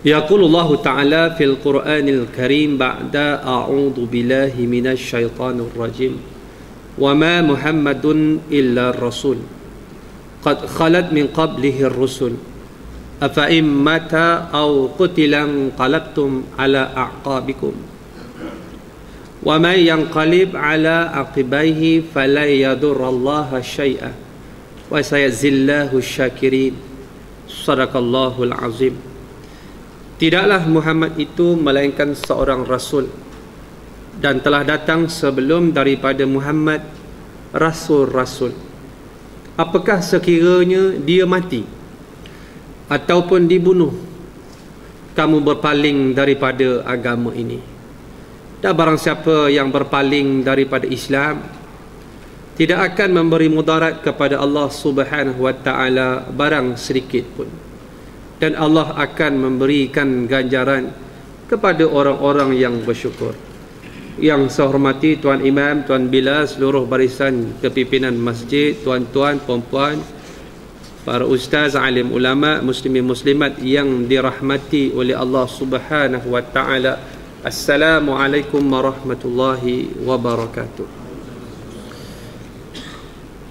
Yaqulullahu ta'ala fil Qur'anil Karim ba'da a'udhu billahi minasy syaitanir rajim. Wa ma Muhammadun illa rasul qad khalat min qablihi ar-rusul afa in mata aw qutila qalabtum ala a'qabikum wa man yanqalib ala aqibaihi fala yadurrallaha syai'a wa sayazillahu syakirin. Sadaqallahul azim. Tidaklah Muhammad itu melainkan seorang rasul, dan telah datang sebelum daripada Muhammad rasul-rasul. Apakah sekiranya dia mati ataupun dibunuh, kamu berpaling daripada agama ini? Dan barang siapa yang berpaling daripada Islam tidak akan memberi mudarat kepada Allah Subhanahu wa ta'ala barang sedikit pun, dan Allah akan memberikan ganjaran kepada orang-orang yang bersyukur. Yang saya hormati Tuan Imam, Tuan Bilal, seluruh barisan kepimpinan masjid, tuan-tuan, puan-puan, para ustaz, alim ulama, muslimin muslimat yang dirahmati oleh Allah Subhanahu wa ta'ala. Assalamualaikum warahmatullahi wabarakatuh.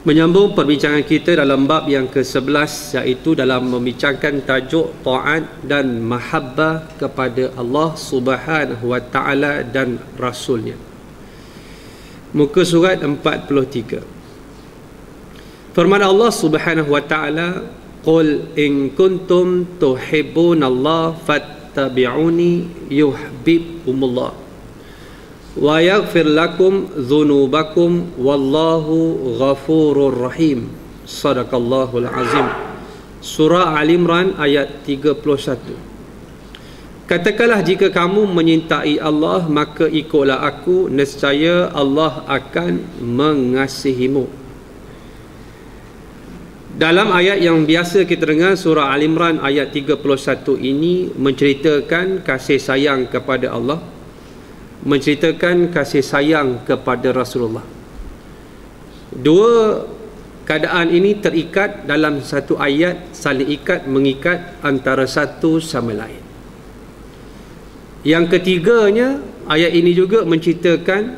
Menyambung perbincangan kita dalam bab yang ke-11, iaitu dalam membincangkan tajuk taat dan mahabbah kepada Allah Subhanahu wa ta'ala dan Rasulnya. Muka surat 43. Firman Allah Subhanahu wa ta'ala, Qul in kuntum tuhibbunallaha fattabi'uni yuhibbukumullah wa yaghfir lakum dhunubakum wallahu ghafurur rahim. Sadaqallahul azim. Surah Al-Imran ayat 31. Katakanlah, jika kamu menyintai Allah, maka ikutlah aku, nescaya Allah akan mengasihimu. Dalam ayat yang biasa kita dengar, surah Al-Imran ayat 31 ini menceritakan kasih sayang kepada Allah, menceritakan kasih sayang kepada Rasulullah. Dua keadaan ini terikat dalam satu ayat, saling ikat, mengikat antara satu sama lain. Yang ketiganya, ayat ini juga menceritakan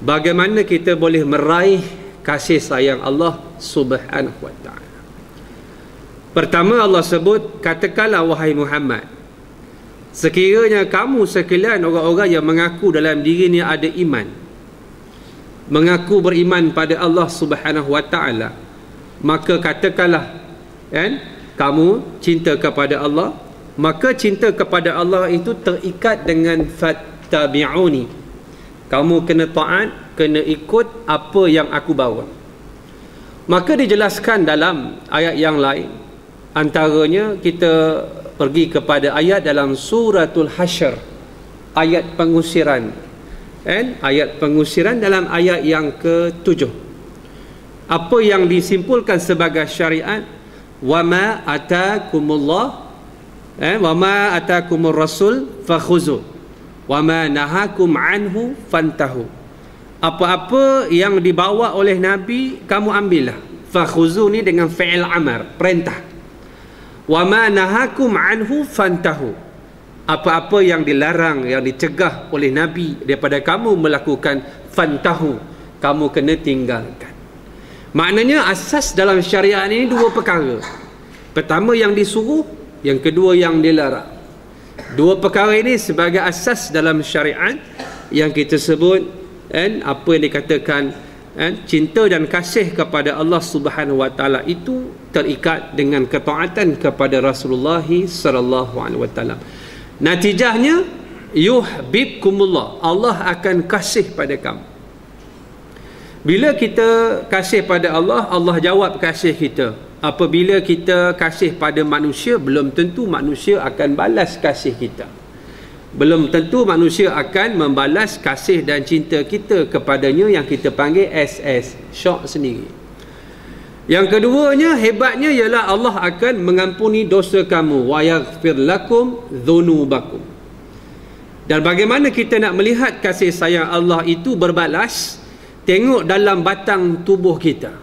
bagaimana kita boleh meraih kasih sayang Allah Subhanahu wa ta'ala. Pertama, Allah sebut, katakanlah wahai Muhammad, sekiranya kamu sekalian orang-orang yang mengaku dalam dirinya ada iman, mengaku beriman pada Allah Subhanahu wa ta'ala, maka katakanlah, kan, kamu cinta kepada Allah, maka cinta kepada Allah itu terikat dengan fattabi'uni. Kamu kena taat, kena ikut apa yang aku bawa. Maka dijelaskan dalam ayat yang lain, antaranya kita pergi kepada ayat dalam suratul Hasyr, ayat pengusiran, ayat pengusiran dalam ayat yang ke-7. Apa yang disimpulkan sebagai syariat? Wama atakumullah, wama atakumur rasul fakhuzu, wama nahakum anhu fantahu. Apa-apa yang dibawa oleh Nabi, kamu ambillah. Fakhuzu ni dengan fi'il amar, perintah. Wa ma nahakum anhu fantahu. Apa-apa yang dilarang, yang dicegah oleh Nabi daripada kamu melakukan, fantahu, kamu kena tinggalkan. Maknanya asas dalam syariat ini dua perkara. Pertama yang disuruh, yang kedua yang dilarang. Dua perkara ini sebagai asas dalam syariat yang kita sebut, apa yang dikatakan cinta dan kasih kepada Allah Subhanahu wa ta'ala itu terikat dengan ketaatan kepada Rasulullah sallallahu alaihi wasallam. Natijahnya yuhibbukumullah, Allah akan kasih pada kamu. Bila kita kasih pada Allah, Allah jawab kasih kita. Apabila kita kasih pada manusia, belum tentu manusia akan balas kasih kita. Belum tentu manusia akan membalas kasih dan cinta kita kepadanya, yang kita panggil SS, syok sendiri. Yang keduanya, hebatnya ialah Allah akan mengampuni dosa kamu, wa yaghfir lakum dhunubakum. Dan bagaimana kita nak melihat kasih sayang Allah itu berbalas? Tengok dalam batang tubuh kita.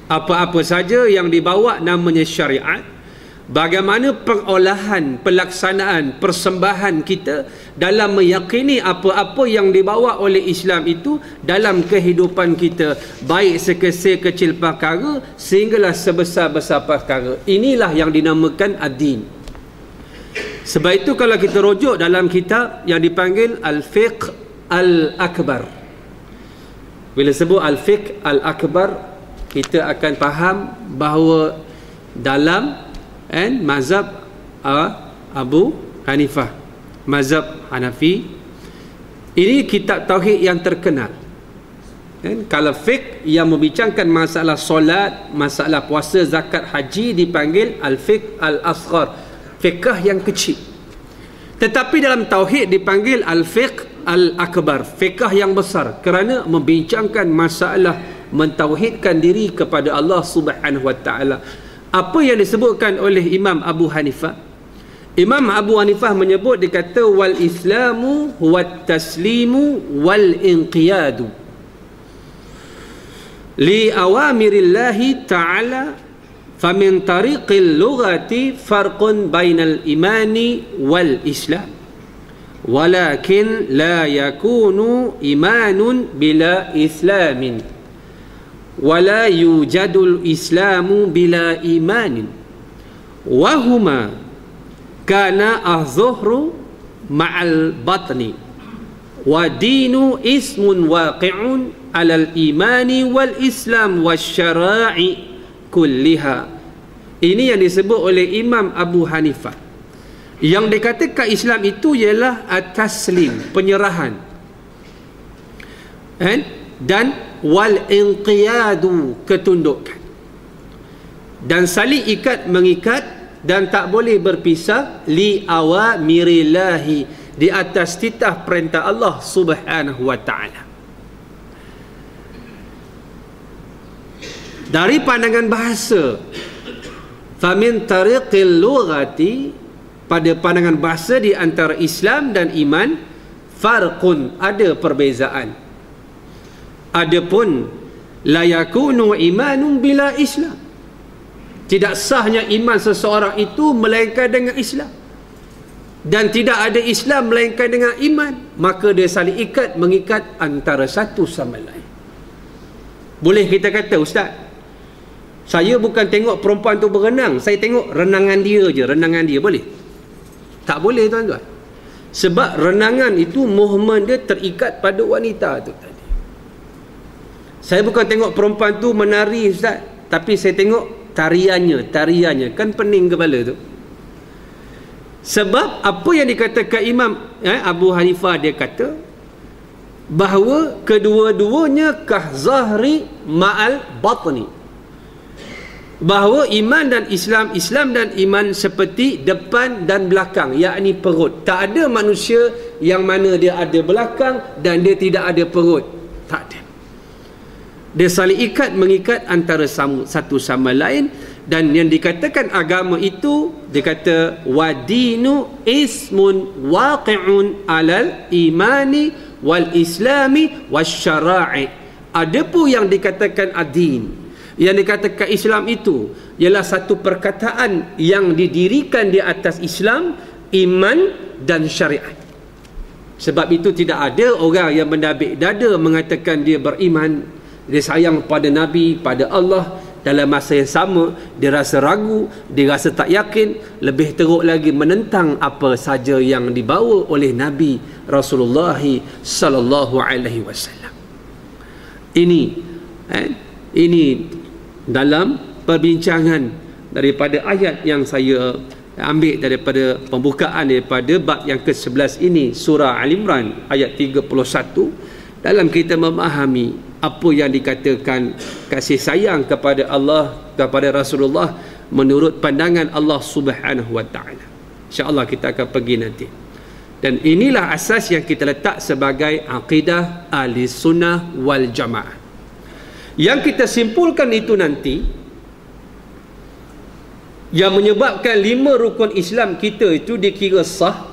Apa-apa saja yang dibawa namanya syariat, bagaimana pengolahan, pelaksanaan, persembahan kita dalam meyakini apa-apa yang dibawa oleh Islam itu dalam kehidupan kita, baik sekecil perkara sehinggalah sebesar-besar perkara. Inilah yang dinamakan ad-din. Sebab itu kalau kita rujuk dalam kitab yang dipanggil Al-Fiqh Al-Akbar, bila sebut Al-Fiqh Al-Akbar, kita akan faham bahawa dalam mazhab Abu Hanifah, mazhab Hanafi, ini kitab tauhid yang terkenal. Kalau fiqh yang membincangkan masalah solat, masalah puasa, zakat, haji, dipanggil Al-Fiqh Al-Asghar, fiqh yang kecil. Tetapi dalam tauhid dipanggil Al-Fiqh Al-Akbar, fiqh yang besar, kerana membincangkan masalah mentauhidkan diri kepada Allah Subhanahu wa taala. Apa yang disebutkan oleh Imam Abu Hanifah? Imam Abu Hanifah menyebut, dia kata wal islamu huwa taslimu wal inqiyadu li awamirillahi ta'ala, famin tariqil lughati farqun bainal imani wal islam, walakin la yakunu imanun bila islamin, wala yujadul islamu bila imanin, wahuma kana az-zuhru ma'al batni, wa dinu ismun waqi'un alal imani wal islam wasyara'i kulliha. Ini yang disebut oleh Imam Abu Hanifah. Yang dikatakan Islam itu ialah at-taslim, penyerahan, dan wal inqiyadu, ketundukan, dan saling ikat mengikat, dan tak boleh berpisah, li awamirillahi, di atas titah perintah Allah Subhanahu wa taala. Dari pandangan bahasa, famin tariqil lughati, pada pandangan bahasa di antara Islam dan iman, farqun, ada perbezaan. Adapun la yakunu imanun bila Islam, tidak sahnya iman seseorang itu melainkan dengan Islam, dan tidak ada Islam melainkan dengan iman, maka dia saling ikat mengikat antara satu sama lain. Boleh kita kata, ustaz, saya bukan tengok perempuan tu berenang, saya tengok renangan dia je, renangan dia, boleh? Tak boleh, tuan-tuan. Sebab renangan itu movement dia terikat pada wanita tu tadi. Saya bukan tengok perempuan tu menari, ustaz, tapi saya tengok tariannya, kan pening kepala tu. Sebab apa yang dikatakan Imam Abu Hanifah, dia kata bahawa kedua-duanya kahzahri ma'al batni, bahawa iman dan Islam, Islam dan iman seperti depan dan belakang, yakni perut. Tak ada manusia yang mana dia ada belakang dan dia tidak ada perut, tak ada. Dia saling ikat mengikat antara satu sama lain. Dan yang dikatakan agama itu, dia kata wadinu ismun waqi'un alal imani wal islami wasyara'i. Ada pun yang dikatakan ad-din, yang dikatakan Islam itu ialah satu perkataan yang didirikan di atas Islam, iman dan syariat. Sebab itu tidak ada orang yang mendabik dada mengatakan dia beriman, dia sayang pada Nabi, pada Allah, dalam masa yang sama dia rasa ragu, dia rasa tak yakin, lebih teruk lagi menentang apa saja yang dibawa oleh Nabi Rasulullah sallallahu alaihi wasallam. Ini dalam perbincangan daripada ayat yang saya ambil daripada pembukaan daripada bab yang ke-11 ini, surah Al-Imran ayat 31, dalam kita memahami apa yang dikatakan kasih sayang kepada Allah, kepada Rasulullah menurut pandangan Allah Subhanahu wa taala. Insya-Allah kita akan pergi nanti. Dan inilah asas yang kita letak sebagai akidah ahli sunnah wal jamaah. Yang kita simpulkan itu nanti, yang menyebabkan 5 rukun Islam kita itu dikira sah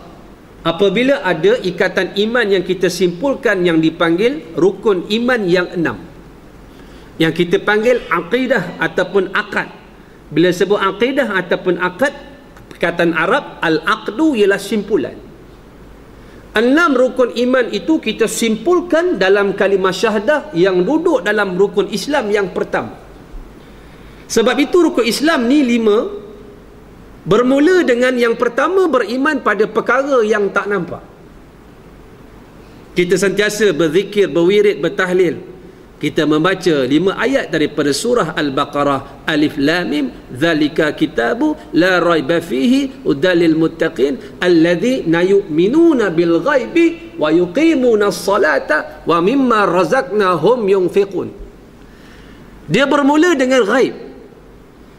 apabila ada ikatan iman yang kita simpulkan yang dipanggil rukun iman yang 6, yang kita panggil aqidah ataupun akad. Bila sebut aqidah ataupun akad, perkataan Arab, al-aqdu ialah simpulan. 6 rukun iman itu kita simpulkan dalam kalimah syahadah yang duduk dalam rukun Islam yang pertama. Sebab itu rukun Islam ni 5, bermula dengan yang pertama, beriman pada perkara yang tak nampak. Kita sentiasa berzikir, berwirid, bertahlil. Kita membaca 5 ayat daripada surah Al-Baqarah. Alif Lam Mim, dzalika kitabu la raiba fihi hudalil muttaqin alladzina yu'minuna bil ghaibi wa yuqimuna as-salata wa mimma razaqnahum yunfiqun. Dia bermula dengan ghaib.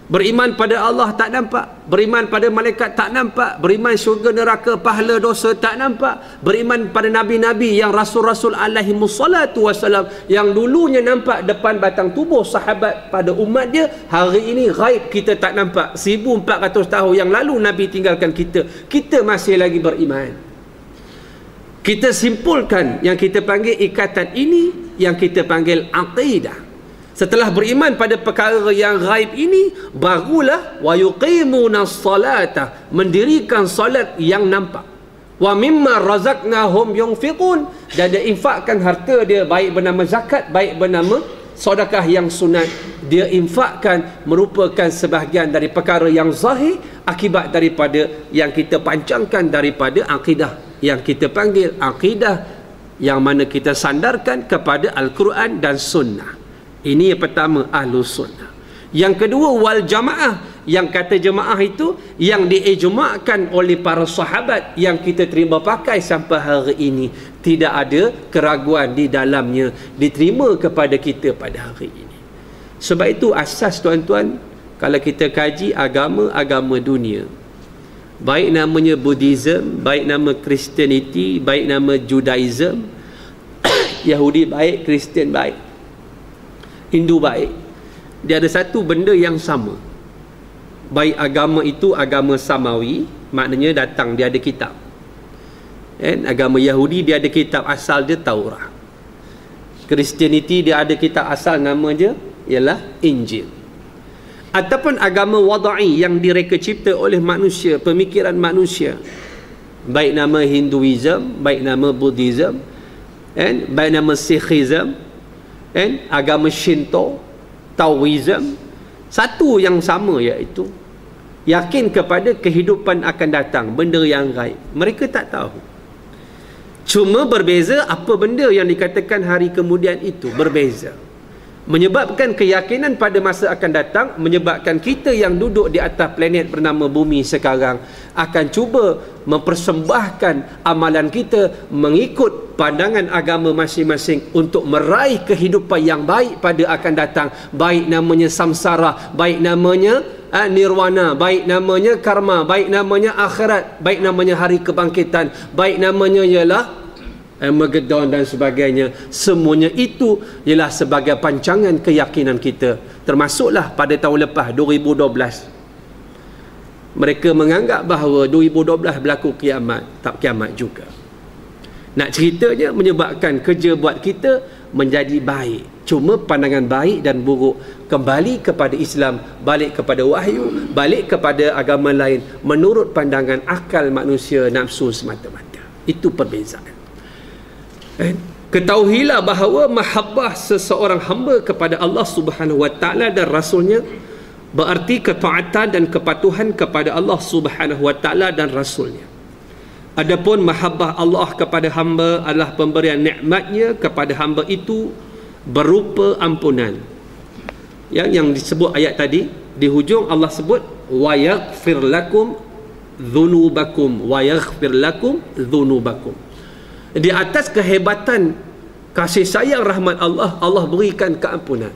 Beriman pada Allah tak nampak, beriman pada malaikat tak nampak, beriman syurga neraka pahala dosa tak nampak, beriman pada nabi-nabi yang rasul-rasul alaihi wassalatu wassalam yang dulunya nampak depan batang tubuh sahabat pada umat dia, hari ini ghaib kita tak nampak. 1400 tahun yang lalu nabi tinggalkan kita masih lagi beriman. Kita simpulkan yang kita panggil ikatan ini, yang kita panggil aqidah. Setelah beriman pada perkara yang ghaib ini, barulah wa yuqimuna as-salata, mendirikan solat yang nampak. Wa mimma razaqnahum yunfiqun, dan dia infakkan harta dia, baik bernama zakat, baik bernama sedekah yang sunat. Dia infakkan merupakan sebahagian dari perkara yang zahir, akibat daripada yang kita pancangkan daripada akidah, yang kita panggil akidah, yang mana kita sandarkan kepada Al-Quran dan Sunnah. Ini yang pertama, Ahlus Sunnah. Yang kedua, wal jamaah. Yang kata jemaah itu yang diijma'kan oleh para sahabat, yang kita terima pakai sampai hari ini. Tidak ada keraguan di dalamnya, diterima kepada kita pada hari ini. Sebab itu asas, tuan-tuan, kalau kita kaji agama-agama dunia, baik namanya Buddhism, baik nama Christianity, baik nama Judaism, Yahudi baik, Kristian baik, Hindu baik, dia ada satu benda yang sama. Baik agama itu agama samawi, maknanya datang dia ada kitab. Agama Yahudi dia ada kitab asal dia Taurat. Christianity dia ada kitab asal nama dia ialah Injil. Ataupun agama wada'i yang direka cipta oleh manusia, pemikiran manusia, baik nama Hinduism, baik nama Buddhism, baik nama Sikhism, agama Shinto, Taoism, satu yang sama, iaitu yakin kepada kehidupan akan datang, benda yang gaib. Mereka tak tahu. Cuma berbeza apa benda yang dikatakan hari kemudian itu, berbeza. Menyebabkan keyakinan pada masa akan datang, menyebabkan kita yang duduk di atas planet bernama bumi sekarang akan cuba mempersembahkan amalan kita mengikut pandangan agama masing-masing untuk meraih kehidupan yang baik pada akan datang, baik namanya samsara, baik namanya nirwana, baik namanya karma, baik namanya akhirat, baik namanya hari kebangkitan, baik namanya ialah Armageddon dan sebagainya. Semuanya itu ialah sebagai pancangan keyakinan kita. Termasuklah pada tahun lepas 2012, mereka menganggap bahawa 2012 berlaku kiamat. Tak kiamat juga. Nak ceritanya menyebabkan kerja buat kita menjadi baik. Cuma pandangan baik dan buruk kembali kepada Islam, balik kepada wahyu, balik kepada agama lain menurut pandangan akal manusia, nafsu semata-mata. Itu perbezaan. Ketahuilah bahawa mahabbah seseorang hamba kepada Allah Subhanahu wa taala dan rasulnya berarti ketaatan dan kepatuhan kepada Allah Subhanahu wa taala dan rasulnya. Adapun mahabbah Allah kepada hamba adalah pemberian nikmatnya kepada hamba itu berupa ampunan. Yang disebut ayat tadi, di hujung Allah sebut wa yaghfir lakum dzunubakum, wa yaghfir lakum dzunubakum. Di atas kehebatan kasih sayang rahmat Allah, Allah berikan keampunan.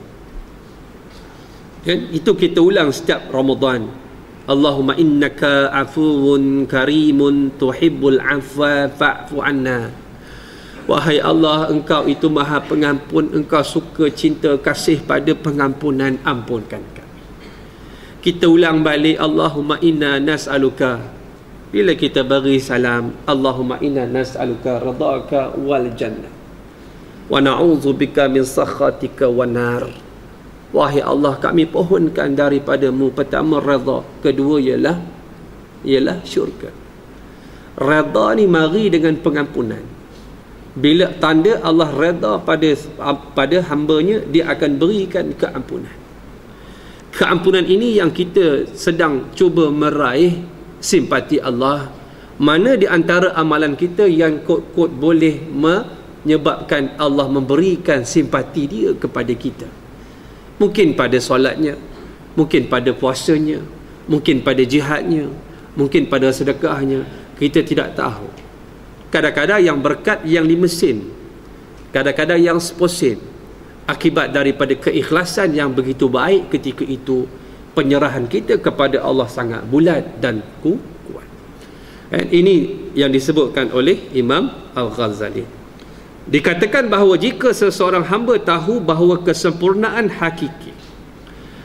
Itu kita ulang setiap Ramadan. Allahumma innaka afuwun karimun tuhibbul afwa fa'fu anna. Wahai Allah, engkau itu maha pengampun, engkau suka cinta kasih pada pengampunan, ampunkan kami. Kita ulang balik, Allahumma inna nas'aluka. Bila kita beri salam, Allahumma inna nas'aluka ridhaka wal jannah wa na'udzubika min sakhatika wan nar. Wahai Allah, kami pohonkan daripadamu pertama redha, kedua ialah ialah syurga. Redha ni mari dengan pengampunan. Bila tanda Allah redha pada hamba-Nya, dia akan berikan keampunan. Keampunan ini yang kita sedang cuba meraih simpati Allah. Mana di antara amalan kita yang kot-kot boleh menyebabkan Allah memberikan simpati dia kepada kita? Mungkin pada solatnya, mungkin pada puasanya, mungkin pada jihadnya, mungkin pada sedekahnya. Kita tidak tahu. Kadang-kadang yang berkat yang di mesin, kadang-kadang yang seposin, akibat daripada keikhlasan yang begitu baik ketika itu, penyerahan kita kepada Allah sangat bulat dan kuat. Dan ini yang disebutkan oleh Imam Al-Ghazali. Dikatakan bahawa jika seseorang hamba tahu bahawa kesempurnaan hakiki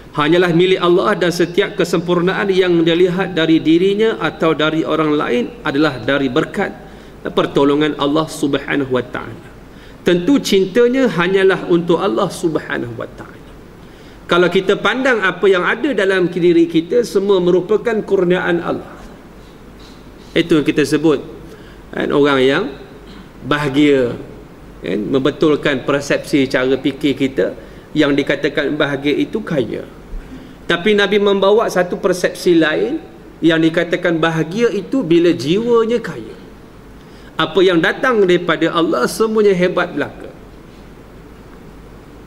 hanyalah milik Allah dan setiap kesempurnaan yang dia lihat dari dirinya atau dari orang lain adalah dari berkat pertolongan Allah Subhanahu wa taala, tentu cintanya hanyalah untuk Allah Subhanahu wa taala. Kalau kita pandang apa yang ada dalam diri kita semua merupakan kurniaan Allah, itu yang kita sebut kan, orang yang bahagia kan, membetulkan persepsi cara fikir kita. Yang dikatakan bahagia itu kaya. Tapi Nabi membawa satu persepsi lain, yang dikatakan bahagia itu bila jiwanya kaya. Apa yang datang daripada Allah semuanya hebat belaka.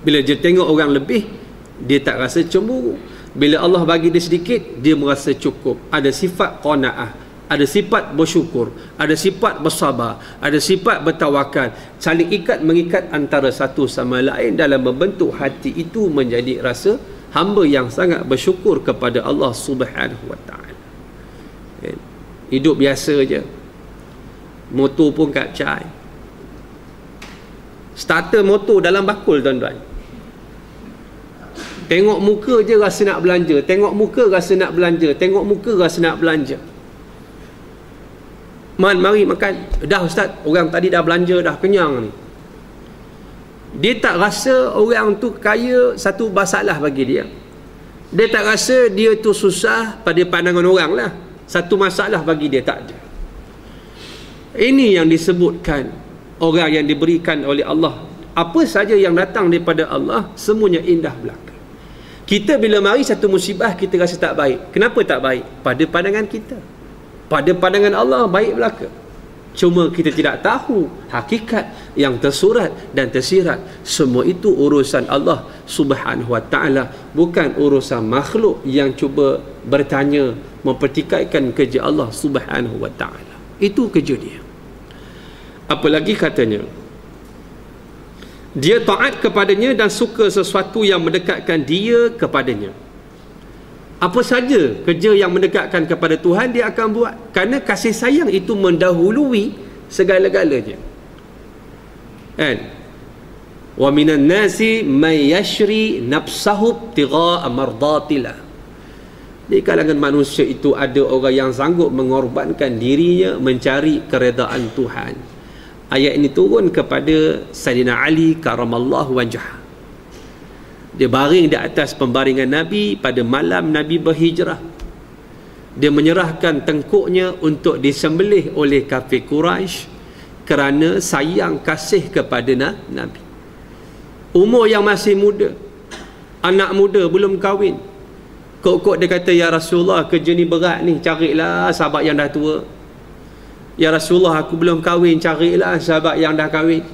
Bila dia tengok orang lebih, dia tak rasa cemburu. Bila Allah bagi dia sedikit, dia merasa cukup. Ada sifat qanaah, ada sifat bersyukur, ada sifat bersabar, ada sifat bertawakal. Saling ikat mengikat antara satu sama lain dalam membentuk hati itu menjadi rasa hamba yang sangat bersyukur kepada Allah Subhanahu wa taala. Hidup biasa je. Motor pun kat cai. Starter motor dalam bakul tuan-tuan. Tengok muka je rasa nak belanja, tengok muka rasa nak belanja, tengok muka rasa nak belanja. Mari makan. Dah ustaz, orang tadi dah belanja dah kenyang ni. Dia tak rasa orang tu kaya satu masalah bagi dia. Dia tak rasa dia tu susah pada pandangan orang lah. Satu masalah bagi dia tak ada. Ini yang disebutkan orang yang diberikan oleh Allah. Apa saja yang datang daripada Allah semuanya indah belaka. Kita bila mari satu musibah kita rasa tak baik. Kenapa tak baik? Pada pandangan kita. Pada pandangan Allah baik belaka. Cuma kita tidak tahu hakikat yang tersurat dan tersirat. Semua itu urusan Allah Subhanahu wa taala, bukan urusan makhluk yang cuba bertanya, mempertikaikan kerja Allah Subhanahu wa taala. Itu kerja dia. Apalagi katanya, dia taat kepadanya dan suka sesuatu yang mendekatkan dia kepadanya. Apa saja kerja yang mendekatkan kepada Tuhan dia akan buat, kerana kasih sayang itu mendahului segala-galanya. Kan? Wa minan nasi may yashri nafsahu ibtigha'a mardatillah. Di kalangan manusia itu ada orang yang sanggup mengorbankan dirinya mencari keredaan Tuhan. Ayat ini turun kepada Sayyidina Ali karamallahu wajhah. Dia baring di atas pembaringan Nabi pada malam Nabi berhijrah. Dia menyerahkan tengkuknya untuk disembelih oleh kafir Quraisy kerana sayang kasih kepada Nabi. Umur yang masih muda, anak muda belum kahwin. Kok dia kata, ya Rasulullah, kerja ni berat ni, carilah sahabat yang dah tua. Ya Rasulullah, aku belum kahwin, carilah sahabat yang dah kahwin.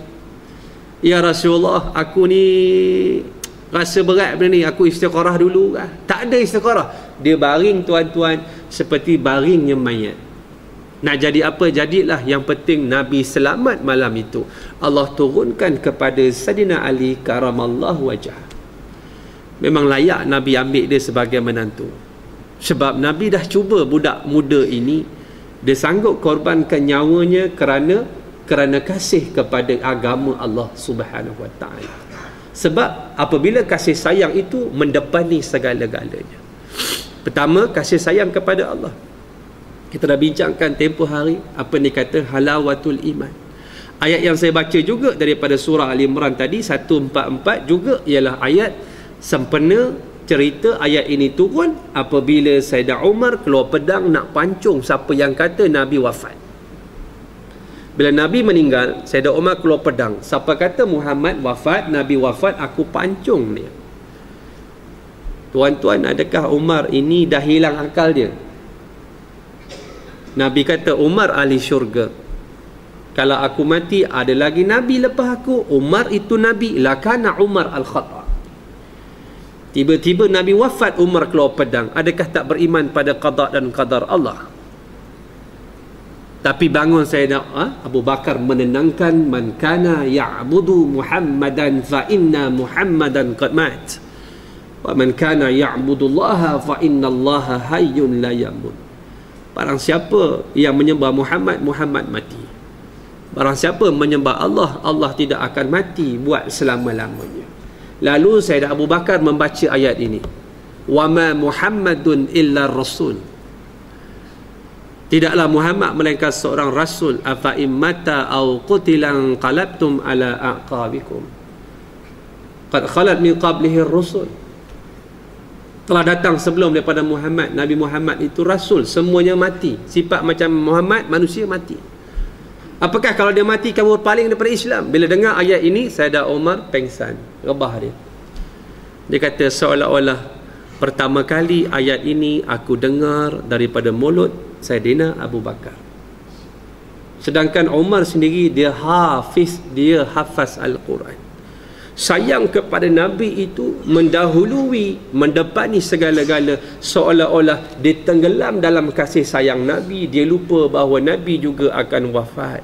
Ya Rasulullah, aku ni rasa berat benda ni, aku istiqarah dulu kah? Tak ada istiqarah. Dia baring tuan-tuan seperti baringnya mayat. Nak jadi apa? Jadilah, yang penting Nabi selamat malam itu. Allah turunkan kepada Sayyidina Ali karamallahu wajhah. Memang layak Nabi ambil dia sebagai menantu. Sebab Nabi dah cuba budak muda ini, dia sanggup korbankan nyawanya kerana kasih kepada agama Allah Subhanahu wa taala. Sebab apabila kasih sayang itu mendepani segala-galanya. Pertama, kasih sayang kepada Allah. Kita dah bincangkan tempoh hari apa ni kata halawatul iman. Ayat yang saya baca juga daripada surah Al-Imran tadi 144 juga ialah ayat sempena cerita ayat ini turun apabila Sayyidina Umar keluar pedang nak pancung siapa yang kata Nabi wafat. Bila Nabi meninggal, Sayyidina Umar keluar pedang. Siapa kata Muhammad wafat, Nabi wafat, aku pancung dia. Tuan-tuan, adakah Umar ini dah hilang akal dia? Nabi kata, Umar ahli syurga. Kalau aku mati, ada lagi Nabi lepas aku. Umar itu Nabi. Lakana Umar al-khata. Tiba-tiba Nabi wafat, Umar keluar pedang. Adakah tak beriman pada qada dan qadar Allah? Tapi bangun Sayyidina Abu Bakar menenangkan, man kana ya'budu Muhammadan fa inna Muhammadan qad mat. Wa man kana ya'budu Allah fa inna Allah hayyun la yamut. Barang siapa yang menyembah Muhammad, Muhammad mati. Barang siapa menyembah Allah, Allah tidak akan mati buat selama-lamanya. Lalu Sayyidina Abu Bakar membaca ayat ini. Wa ma Muhammadun illa rasul. Tidaklah Muhammad melainkan seorang rasul. Afa immata au qutilan qalabtum ala aqabikum. Qad khalat min qablihi ar-rusul. Telah datang sebelum daripada Muhammad. Nabi Muhammad itu rasul, semuanya mati. Sifat macam Muhammad, manusia mati. Apakah kalau dia mati kamu berpaling daripada Islam? Bila dengar ayat ini, Sayyidina Umar pengsan, rebah dia. Dia kata seolah-olah pertama kali ayat ini aku dengar daripada mulut Sayyidina Abu Bakar. Sedangkan Umar sendiri dia hafaz Al-Quran. Sayang kepada Nabi itu mendahului, mendepani segala-gala, seolah-olah dia tenggelam dalam kasih sayang Nabi. Dia lupa bahawa Nabi juga akan wafat.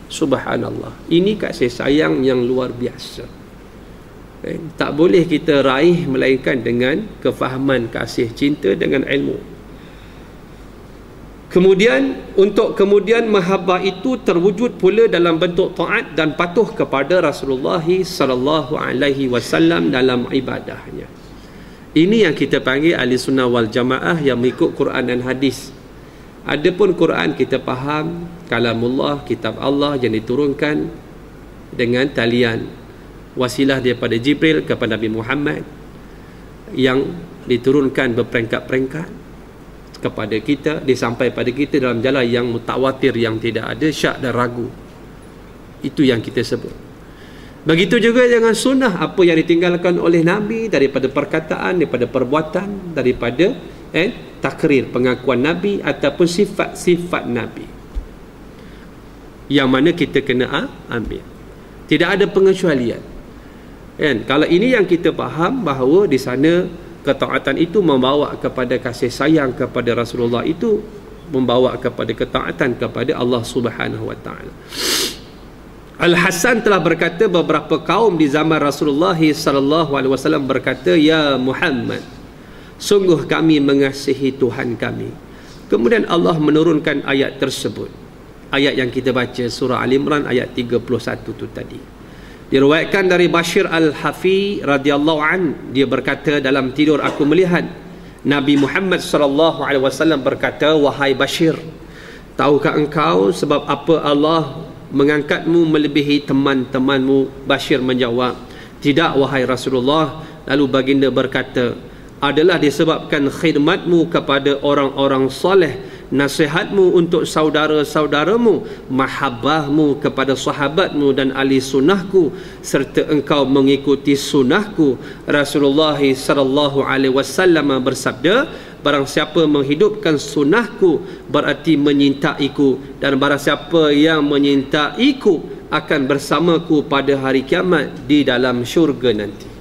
Subhanallah. Ini kasih sayang yang luar biasa. Tak boleh kita raih melainkan dengan kefahaman kasih cinta dengan ilmu. Kemudian mahabbah itu terwujud pula dalam bentuk taat dan patuh kepada Rasulullah sallallahu alaihi wasallam dalam ibadahnya. Ini yang kita panggil ahli sunnah wal jamaah yang mengikut Quran dan hadis. Adapun Quran kita faham kalamullah, kitab Allah yang diturunkan dengan talian wasilah daripada Jibril kepada Nabi Muhammad yang diturunkan berperingkat-peringkat kepada kita, disampai pada kita dalam jalan yang mutawatir, yang tidak ada syak dan ragu. Itu yang kita sebut. Begitu juga dengan sunnah, apa yang ditinggalkan oleh Nabi daripada perkataan, daripada perbuatan, daripada takrir, pengakuan Nabi ataupun sifat-sifat Nabi, yang mana kita kena ambil. Tidak ada pengecualian. Kalau ini yang kita faham, bahawa di sana ketaatan itu membawa kepada kasih sayang kepada Rasulullah, itu membawa kepada ketaatan kepada Allah Subhanahu wa taala. Al-Hasan telah berkata, beberapa kaum di zaman Rasulullah sallallahu alaihi wasallam berkata, ya Muhammad, sungguh kami mengasihi Tuhan kami. Kemudian Allah menurunkan ayat tersebut. Ayat yang kita baca surah Al-Imran ayat 31 tu tadi. Diriwayatkan dari Bashir Al-Hafi radhiyallahu an, dia berkata, dalam tidur aku melihat Nabi Muhammad sallallahu alaihi wasallam berkata, wahai Bashir, tahukah engkau sebab apa Allah mengangkatmu melebihi teman-temanmu? Bashir menjawab, tidak wahai Rasulullah. Lalu baginda berkata, adalah disebabkan khidmatmu kepada orang-orang soleh, nasihatmu untuk saudara-saudaramu, mahabbahmu kepada sahabatmu dan ahli sunnahku, serta engkau mengikuti sunnahku. Rasulullah sallallahu alaihi wasallam bersabda, barang siapa menghidupkan sunnahku berarti menyintaiku, dan barang siapa yang menyintaiku akan bersamaku pada hari kiamat di dalam syurga nanti.